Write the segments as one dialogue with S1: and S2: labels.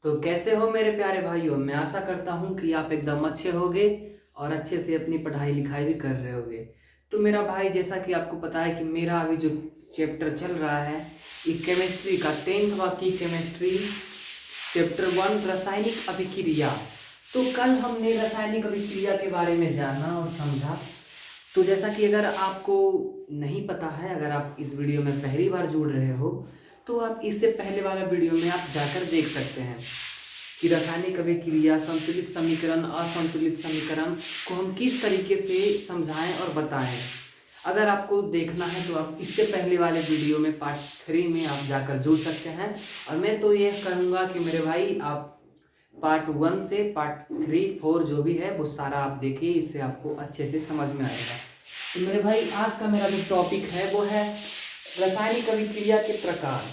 S1: तो कैसे हो मेरे प्यारे भाइयों। मैं आशा करता हूँ कि आप एकदम अच्छे होगे और अच्छे से अपनी पढ़ाई लिखाई भी कर रहे होगे। तो मेरा भाई, जैसा कि आपको पता है कि मेरा अभी जो चैप्टर चल रहा है ये केमिस्ट्री का 10th की केमिस्ट्री चैप्टर 1 रासायनिक अभिक्रिया। तो कल हमने रासायनिक अभिक्रिया के बारे में जाना और समझा। तो जैसा कि अगर आपको नहीं पता है, अगर आप इस वीडियो में पहली बार जुड़ रहे हो तो आप इससे पहले वाला वीडियो में आप जाकर देख सकते हैं कि रासायनिक अभिक्रिया, संतुलित समीकरण, असंतुलित समीकरण को हम किस तरीके से समझाएं और बताएं। अगर आपको देखना है तो आप इससे पहले वाले वीडियो में पार्ट 3 में आप जाकर जुड़ सकते हैं। और मैं तो ये कहूँगा कि मेरे भाई, आप पार्ट 1 से पार्ट 3, 4 जो भी है वो सारा आप देखिए, इससे आपको अच्छे से समझ में आएगा। तो मेरे भाई, आज का मेरा जो टॉपिक है वो है रासायनिक अभिक्रिया के प्रकार।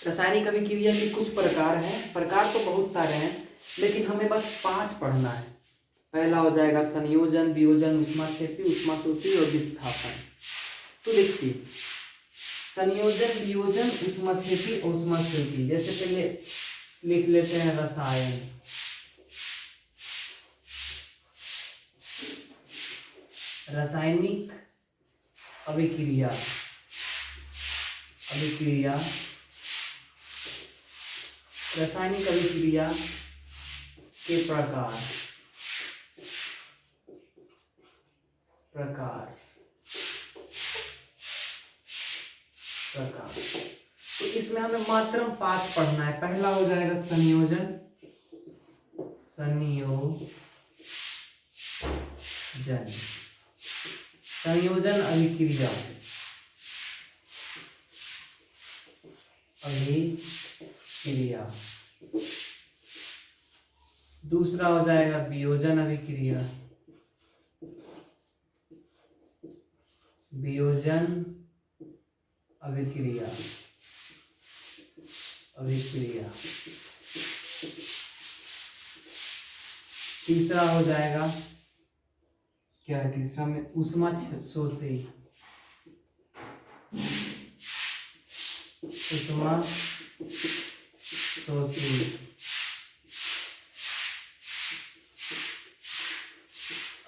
S1: रासायनिक अभिक्रिया के कुछ प्रकार हैं। प्रकार तो बहुत सारे हैं लेकिन हमें बस 5 पढ़ना है। पहला हो जाएगा संयोजन, वियोजन, ऊष्माक्षेपी, ऊष्माशोषी और विस्थापन। तो देखिए, संयोजन, वियोजन, ऊष्माक्षेपी, ऊष्माशोषी। जैसे पहले लिख लेते हैं रसायन। रासायनिक अभिक्रिया, रासायनिक अभिक्रिया के प्रकार। तो इसमें हमें मात्र 5 पढ़ना है। पहला हो जाएगा संयोजन, संयोजन अभिक्रिया, दूसरा हो जाएगा वियोजन अभिक्रिया, तीसरा हो जाएगा, क्या है तीसरा में, ऊष्माशोषी,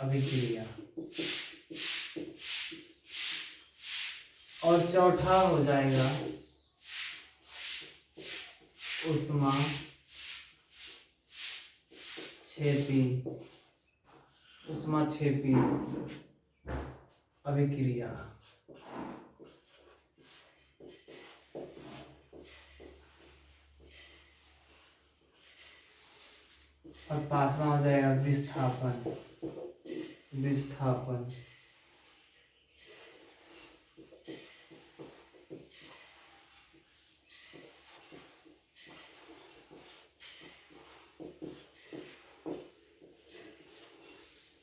S1: अभिक्रिया। और चौथा हो जाएगा ऊष्माक्षेपी अभिक्रिया। और 5वां हो जाएगा विस्थापन।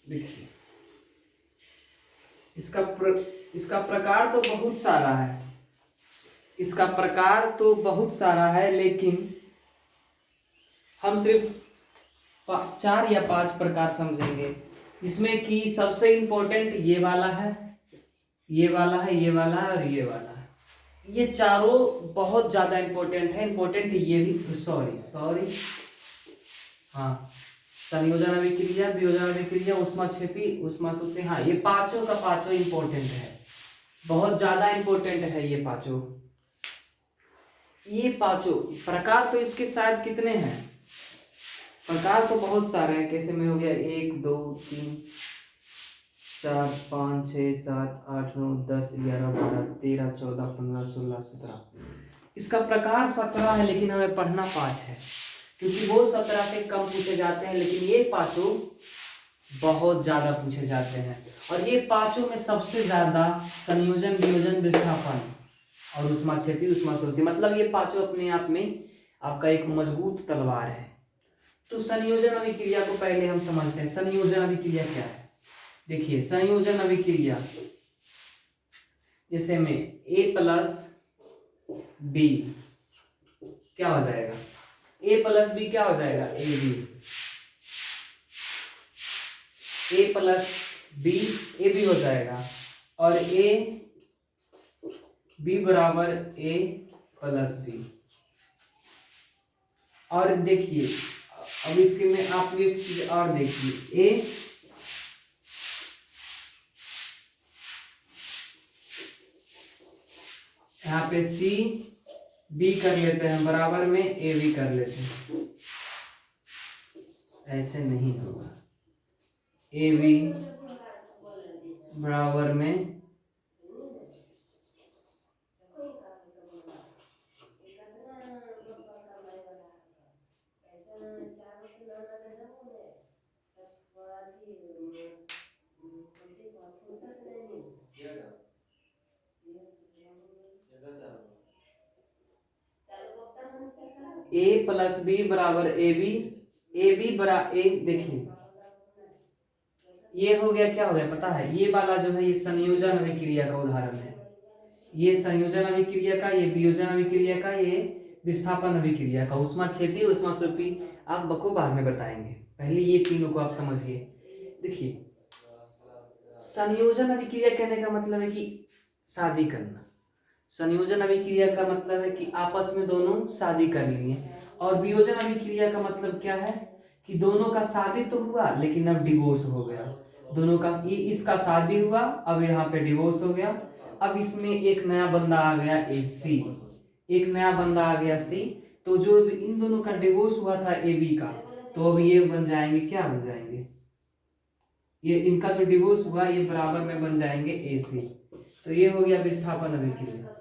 S1: देखिए, इसका प्रकार तो बहुत सारा है, लेकिन हम सिर्फ 4 या 5 प्रकार समझेंगे। इसमें कि सबसे इंपॉर्टेंट ये वाला है और ये वाला है। ये चारों बहुत ज्यादा इंपॉर्टेंट है। इंपॉर्टेंट ये भी, सॉरी, हाँ, संयोजन अभिक्रिया, वियोजन अभिक्रिया, ऊष्माक्षेपी, ऊष्माशोषी। हाँ, ये पांचों का पांचों इंपॉर्टेंट है, बहुत ज्यादा इंपॉर्टेंट है ये पांचों प्रकार। तो इसके शायद कितने हैं प्रकार, तो बहुत सारे हैं। कैसे में हो गया, 1 2 3 4 5 6 7 8 9 10 11 12 13 14 15 16 17। इसका प्रकार 17 है, लेकिन हमें पढ़ना 5 है, क्योंकि वो 17 से कम पूछे जाते हैं, लेकिन ये पांचों बहुत ज्यादा पूछे जाते हैं। और ये पांचों में सबसे ज्यादा संयोजन, वियोजन, विस्थापन और ऊष्माक्षेपी, ऊष्माशोषी, मतलब ये पांचों अपने आप में आपका एक मजबूत तलवार है। तो संयोजन अभिक्रिया को पहले हम समझते हैं। संयोजन अभिक्रिया क्या है? देखिए, संयोजन अभिक्रिया जैसे में A प्लस B क्या हो जाएगा, A प्लस B क्या हो जाएगा, AB। A plus B AB हो जाएगा, और B बराबर A प्लस B। और देखिए अब इसके में आप एक चीज और देखिए, ए यहाँ पे सी बी कर लेते हैं बराबर में ए बी कर लेते हैं, ऐसे नहीं होगा। ए बी बराबर में ए प्लस बी बराबर ए बी बरा ए, देखिए ये हो गया, क्या हो गया पता है, ये वाला जो है ये संयोजन अभिक्रिया का उदाहरण है। ये संयोजन अभिक्रिया का, ये वियोजन अभिक्रिया का, ये विस्थापन अभिक्रिया का। ऊष्माक्षेपी ऊष्मास्वरूपी आप बको बाद में बताएंगे, पहले ये तीनों को आप समझिए। देखिए संयोजन अभिक्रिया कहने का मतलब है कि शादी करना। संयोजन अभिक्रिया का मतलब है कि आपस में दोनों शादी कर लिए। और वियोजन अभिक्रिया का मतलब क्या है कि दोनों का शादी तो हुआ लेकिन अब डिवोर्स हो गया। दोनों का, इसका शादी हुआ, अब यहाँ पे डिवोर्स हो गया, अब इसमें एक नया बंदा आ गया ए सी, एक नया बंदा आ गया सी। तो जो इन दोनों का डिवोर्स हुआ था ए बी का, तो अब ये बन जाएंगे, क्या बन जाएंगे, ये इनका जो डिवोर्स हुआ ये बराबर में बन जाएंगे ए सी। तो ये हो गया विस्थापन अभिक्रिया।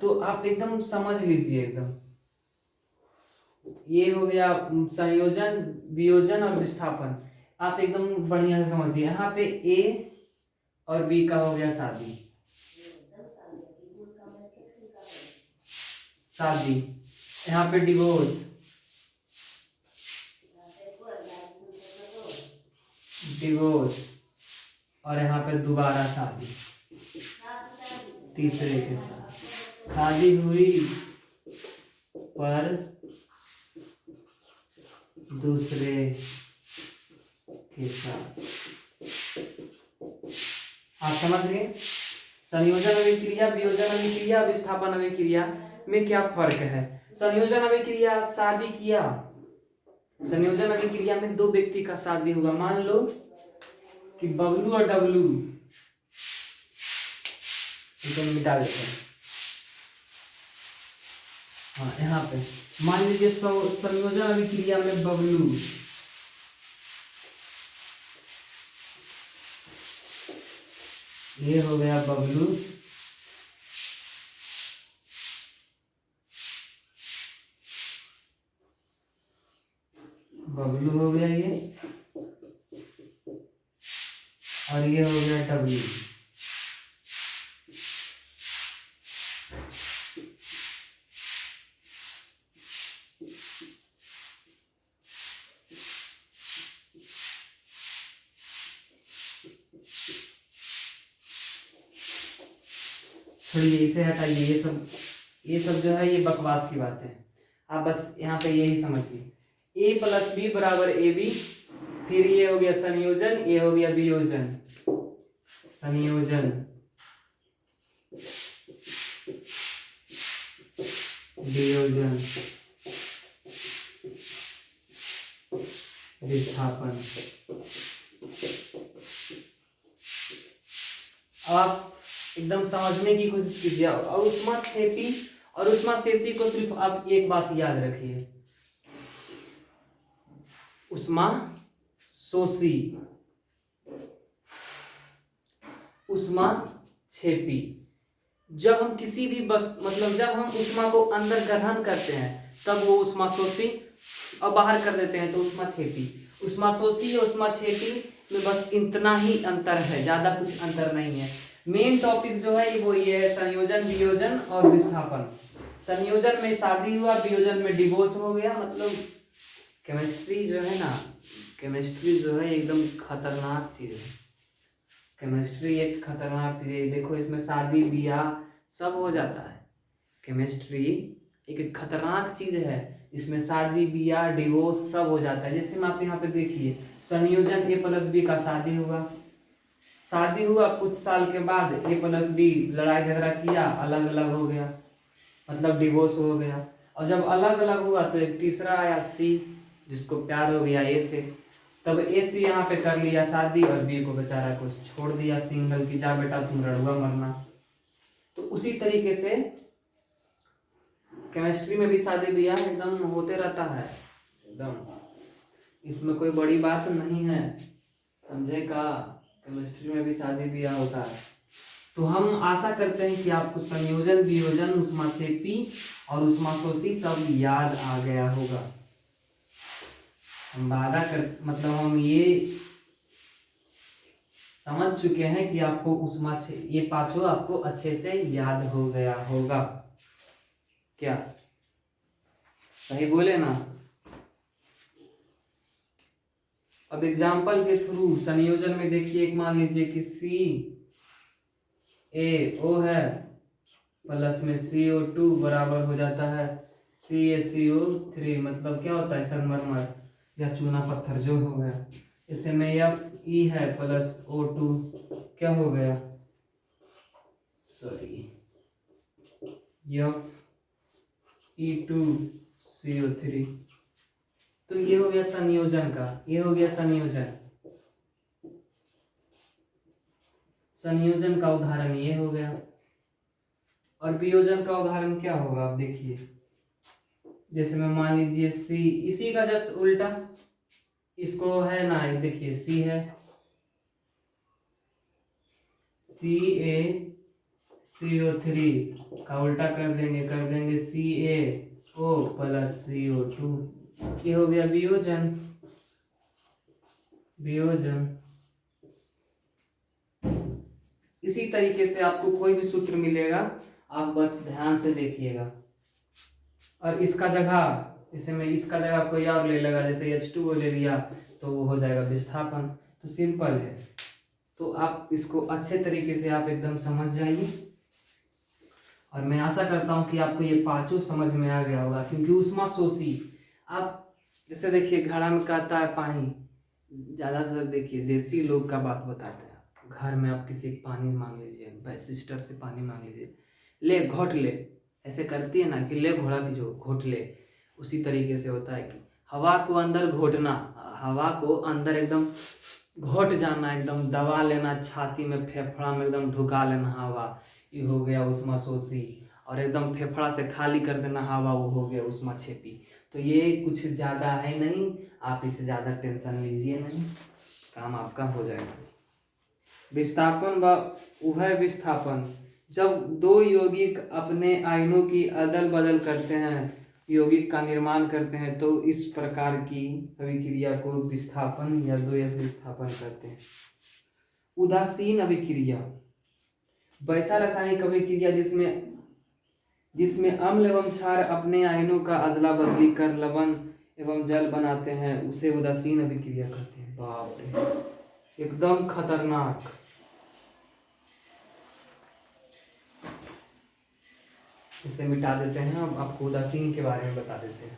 S1: तो आप एकदम समझ लीजिए, एकदम ये हो गया संयोजन वियोजन और विस्थापन। आप एकदम बढ़िया से समझिए। यहाँ पे ए और बी का हो गया शादी, शादी, यहाँ पे डिवोर्स, डिवोर्स, और यहाँ पे दोबारा शादी, तीसरे के साथ शादी हुई पर दूसरे के साथ। आप समझ गए संयोजन अभिक्रिया, वियोजन अभिक्रिया, विस्थापन अभिक्रिया में क्या फर्क है। संयोजन अभिक्रिया शादी किया, संयोजन अभिक्रिया में दो व्यक्ति का शादी होगा। मान लो कि बबलू और डब्लू, इनको मिटा देते हैं। हाँ यहाँ पे मान लीजिए संयोजन अभिक्रिया में बबलू ये हो गया बबलू, बबलू हो गया ये, और ये हो गया डब्लू। छोड़िए इसे हटाइए, ये सब जो है ये बकवास की बात है। आप बस यहाँ पे यही समझिए, ए प्लस बी बराबर ए बी, फिर ये हो गया संयोजन, ये हो गया वियोजन, संयोजन वियोजन विस्थापन। आप एकदम समझने की कोशिश कीजिए। और ऊष्माक्षेपी और ऊष्माशोषी को सिर्फ आप एक बात याद रखिए, ऊष्माशोषी, ऊष्माक्षेपी। जब हम किसी भी मतलब जब हम ऊष्मा को अंदर ग्रहण करते हैं तब वो ऊष्माशोषी, और बाहर कर देते हैं तो ऊष्माक्षेपी। ऊष्माशोषी और ऊष्माक्षेपी में बस इतना ही अंतर है, ज्यादा कुछ अंतर नहीं है। मेन टॉपिक जो है वो ये है संयोजन वियोजन और विस्थापन। संयोजन में शादी हुआ, वियोजन में डिवोर्स हो गया। मतलब केमिस्ट्री जो है ना, केमिस्ट्री जो है एकदम खतरनाक चीज है। केमिस्ट्री एक खतरनाक चीज है। देखो इसमें शादी ब्याह सब हो जाता है। केमिस्ट्री एक खतरनाक चीज है, इसमें शादी ब्याह डिवोर्स सब हो जाता है। जैसे आप यहाँ पे देखिए संयोजन ए प्लस बी का शादी हुआ, शादी हुआ कुछ साल के बाद ए प्लस बी लड़ाई झगड़ा किया, अलग अलग हो गया, मतलब डिवोर्स हो गया। और जब अलग अलग हुआ तो एक तीसरा आया सी, जिसको प्यार हो गया ए से। तब ए सी यहाँ पे कर लिया शादी और बी को बेचारा को छोड़ दिया सिंगल की, जा बेटा तुम रड़ुआ मरना। तो उसी तरीके से केमिस्ट्री में भी शादी ब्याह एकदम होते रहता है एकदम, इसमें कोई बड़ी बात नहीं है, समझे का। केमिस्ट्री में भी शादी ब्याह होता है। तो हम आशा करते हैं कि आपको संयोजन, वियोजन, ऊष्माक्षेपी और ऊष्माशोषी सब याद आ गया होगा। हम वादा कर मतलब हम ये समझ चुके हैं कि आपको ये पांचों आपको अच्छे से याद हो गया होगा। क्या सही बोले ना? अब एग्जाम्पल के थ्रू संयोजन में देखिए, एक मान लीजिए कि CaO है प्लस में CO2 बराबर हो जाता है CaCO3, मतलब क्या होता है संगमरमर या चूना पत्थर जो हो गया। इसे में Fe है प्लस O2 क्या हो गया, सॉरी Fe2CO3। तो ये हो गया संयोजन का, ये हो गया संयोजन। संयोजन का उदाहरण ये हो गया। और वियोजन का उदाहरण क्या होगा आप देखिए, जैसे मैं मान लीजिए C, इसी का जस्ट उल्टा इसको है ना, देखिए C है CaCO3 का उल्टा कर देंगे CaO प्लस CO2, ये हो गया वियोजन। वियोजन इसी तरीके से आपको कोई भी सूत्र मिलेगा आप बस ध्यान से देखिएगा। और इसका जगह, जैसे मैं इसका जगह कोई और ले लगा, जैसे H2O ले लिया तो वो हो जाएगा विस्थापन। तो सिंपल है, तो आप इसको अच्छे तरीके से आप एकदम समझ जाइए। और मैं आशा करता हूँ कि आपको ये पांचों समझ में आ गया होगा, क्योंकि ऊष्माशोषी आप जैसे देखिए घड़ा में कहता है पानी, ज़्यादातर देखिए देसी लोग का बात बताते हैं। घर में आप किसी पानी मांग लीजिए, सिस्टर से पानी मांग लीजिए, ले घोट ले, ऐसे करती है ना कि ले घोड़ा की जो घोट ले, उसी तरीके से होता है कि हवा को अंदर घोटना, हवा को अंदर एकदम घोट जाना, एकदम दबा लेना, छाती में फेफड़ा में एकदम ढुका लेना हवा, ये हो गया ऊष्माशोषी। और एकदम फेफड़ा से खाली कर देना हवा, वो हो गया ऊष्माक्षेपी। तो ये कुछ ज़्यादा है नहीं, आप इससे ज़्यादा टेंशन लीजिए नहीं, काम आपका हो जाएगा। विस्थापन व उभय विस्थापन, जब दो यौगिक अपने आयनों की अदल बदल करते हैं, यौगिक का निर्माण करते हैं, तो इस प्रकार की अभिक्रिया को विस्थापन या द्वयस्थ विस्थापन कहते हैं। उदासीन अभिक्रिया, वैसा रासायनिक अभिक्रिया जिसमें अम्ल एवं क्षार अपने आयनों का अदला बदली कर लवण एवं जल बनाते हैं, उसे उदासीन अभिक्रिया कहते हैं। बाप रे, एकदम खतरनाक। इसे मिटा देते हैं, अब आपको उदासीन के बारे में बता देते हैं।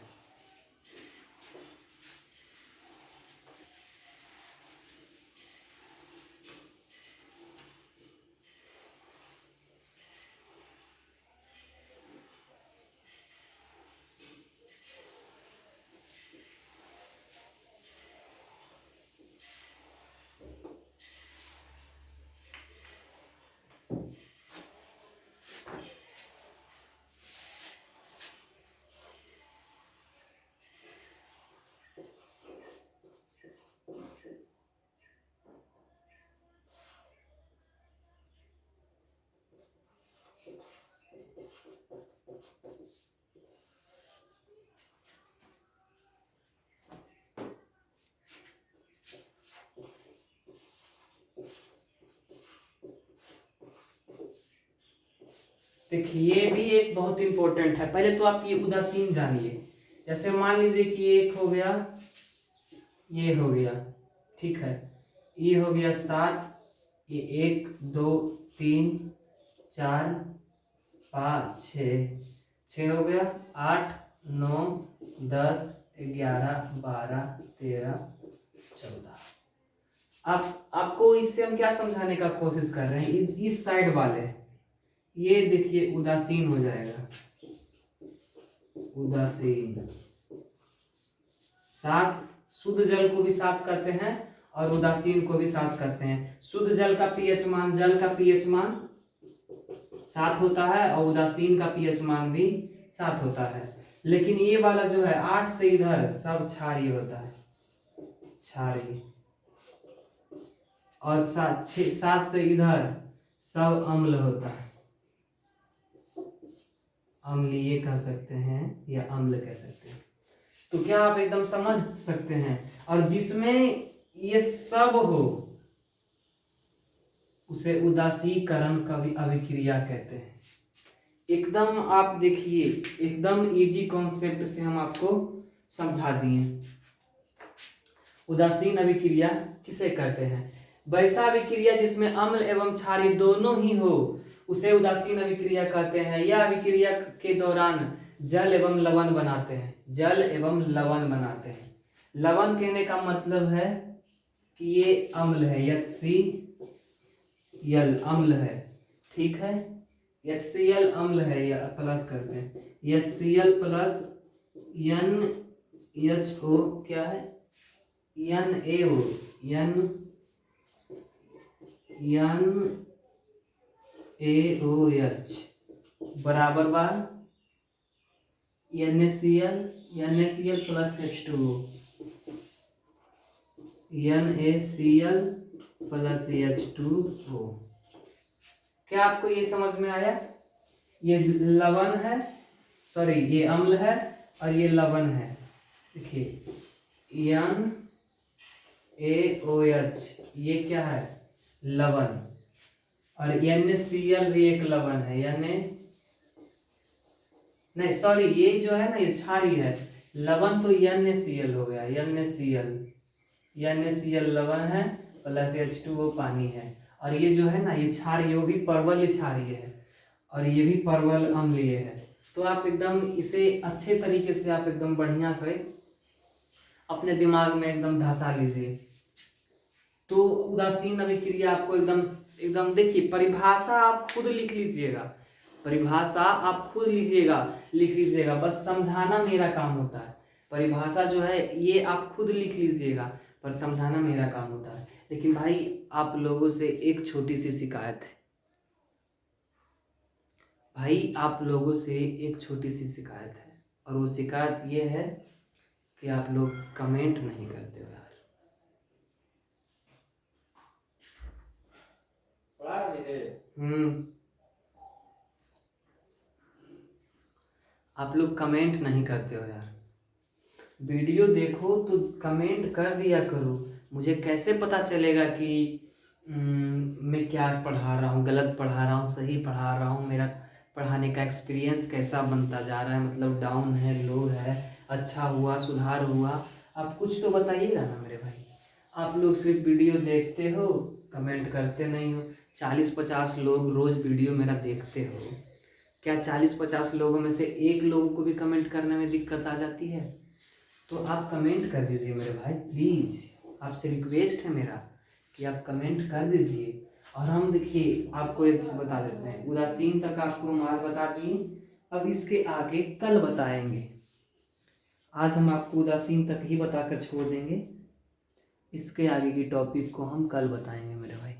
S1: देखिए ये भी एक बहुत इंपॉर्टेंट है। पहले तो आप ये उदासीन जानिए। जैसे मान लीजिए कि एक हो गया, ये हो गया, ठीक है, ये हो गया 7, ये 1 2 3 4 5 6 हो गया, 8 9 10 11 12 13 14। आप आपको इससे हम क्या समझाने का कोशिश कर रहे हैं, इस साइड वाले ये देखिए उदासीन हो जाएगा, उदासीन। सात, शुद्ध जल को भी सात कहते हैं और उदासीन को भी सात कहते हैं। शुद्ध जल का पीएच मान, जल का पीएच मान 7 होता है और उदासीन का पीएच मान भी 7 होता है। लेकिन ये वाला जो है 8 से इधर सब क्षारीय होता है, क्षारीय। और 7 से इधर सब अम्ल होता है, अम्लीय कह सकते हैं या अम्ल कह सकते हैं। तो क्या आप एकदम समझ सकते हैं। और जिसमें ये सब हो उसे उदासीकरण का भी अभिक्रिया कहते हैं। एकदम आप देखिए, एकदम इजी कॉन्सेप्ट से हम आपको समझा दिए। उदासीन अभिक्रिया किसे कहते हैं? वैसा अभिक्रिया जिसमें अम्ल एवं क्षारीय दोनों ही हो उसे उदासीन अभिक्रिया कहते हैं। यह अभिक्रिया के दौरान जल एवं लवण बनाते हैं, जल एवं लवण बनाते हैं। लवण कहने का मतलब है कि ये अम्ल है, HCl अम्ल है, ठीक है। HCl अम्ल है, या प्लस करते हैं, HCl प्लस NHO क्या है, NaO, NaOH बराबर बार NaCl plus H2O, NaCl plus H2O। क्या आपको ये समझ में आया? ये लवण है, सॉरी ये अम्ल है और ये लवण है। देखिए NaOH ये क्या है, लवण, और NaCl भी एक लवण है, नहीं सॉरी ये जो है ना ये क्षारीय है। लवण तो NaCl हो गया, NaCl लवण है प्लस H2O पानी है। और ये जो है ना ये क्षारीय, वो भी परवल क्षारीय है और ये भी परवल अम्लीय है। तो आप एकदम इसे अच्छे तरीके से आप एकदम बढ़िया से अपने दिमाग में एकदम धंसा लीजिए। तो उदासीन अभिक्रिया आपको एकदम देखिए, परिभाषा आप खुद लिख लीजिएगा, परिभाषा आप खुद लिख लीजिएगा, बस समझाना मेरा काम होता है। परिभाषा जो है ये आप खुद लिख लीजिएगा, पर समझाना मेरा काम होता है। लेकिन भाई आप लोगों से एक छोटी सी शिकायत है, भाई आप लोगों से एक छोटी सी शिकायत है, और वो शिकायत ये है कि आप लोग कमेंट नहीं करते हो यार। आप लोग कमेंट नहीं करते हो यार। वीडियो देखो तो कमेंट कर दिया करो, मुझे कैसे पता चलेगा कि मैं क्या पढ़ा रहा हूँ, गलत पढ़ा रहा हूँ, सही पढ़ा रहा हूँ, मेरा पढ़ाने का एक्सपीरियंस कैसा बनता जा रहा है, मतलब डाउन है, लो है, अच्छा हुआ, सुधार हुआ। आप कुछ तो बताइएगा ना मेरे भाई। आप लोग सिर्फ वीडियो देखते हो, कमेंट करते नहीं हो। 40-50 लोग रोज़ वीडियो मेरा देखते हो, क्या 40-50 लोगों में से एक लोगों को भी कमेंट करने में दिक्कत आ जाती है? तो आप कमेंट कर दीजिए मेरे भाई, प्लीज़ आपसे रिक्वेस्ट है मेरा कि आप कमेंट कर दीजिए। और हम देखिए आपको एक चीज़ बता देते हैं, उदासीन तक आपको हम आज बता दिए, अब इसके आगे कल बताएंगे। आज हम आपको उदासीन तक ही बताकर छोड़ देंगे, इसके आगे की टॉपिक को हम कल बताएंगे मेरे भाई।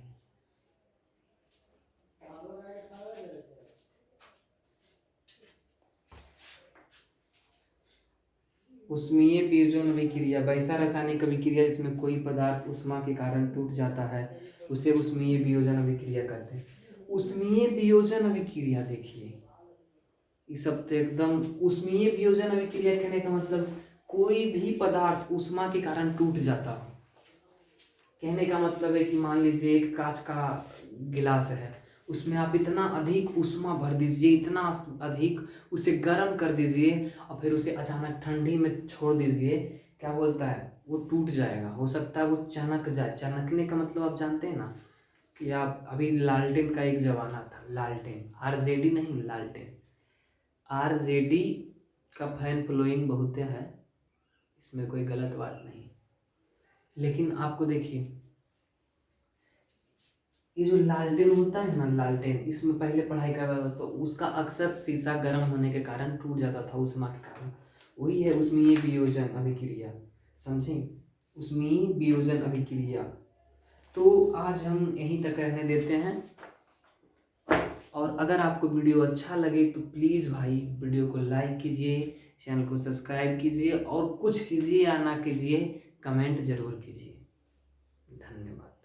S1: उष्मीय वियोजन अभिक्रिया वैसा रासायनिक अभिक्रिया जिसमें कोई पदार्थ उष्मा के कारण टूट जाता है उसे उष्मीय वियोजन अभिक्रिया कहते हैं। उष्मीय वियोजन अभिक्रिया देखिए, ये सब तो एकदम उष्मीय वियोजन अभिक्रिया कहने का मतलब कोई भी पदार्थ उष्मा के कारण टूट जाता हो। कहने का मतलब है कि मान लीजिए एक कांच का गिलास है, उसमें आप इतना अधिक उष्मा भर दीजिए, इतना अधिक उसे गर्म कर दीजिए और फिर उसे अचानक ठंडी में छोड़ दीजिए, क्या बोलता है, वो टूट जाएगा। हो सकता है वो चनक जाए। चनकने का मतलब आप जानते हैं ना कि आप अभी लालटेन का एक जमाना था, लालटेन, आरजेडी नहीं, लालटेन। आरजेडी का फैन फ्लोइंग बहुत है, इसमें कोई गलत बात नहीं। लेकिन आपको देखिए ये जो लालटेन होता है ना, लालटेन, इसमें पहले पढ़ाई कर रहा था तो उसका अक्सर शीशा गर्म होने के कारण टूट जाता था उष्मा के कारण। वही है उसमें ये वियोजन अभिक्रिया, समझे, उसमें ही वियोजन अभिक्रिया। तो आज हम यहीं तक रहने देते हैं। और अगर आपको वीडियो अच्छा लगे तो प्लीज़ भाई वीडियो को लाइक कीजिए, चैनल को सब्सक्राइब कीजिए, और कुछ कीजिए या ना कीजिए कमेंट जरूर कीजिए। धन्यवाद।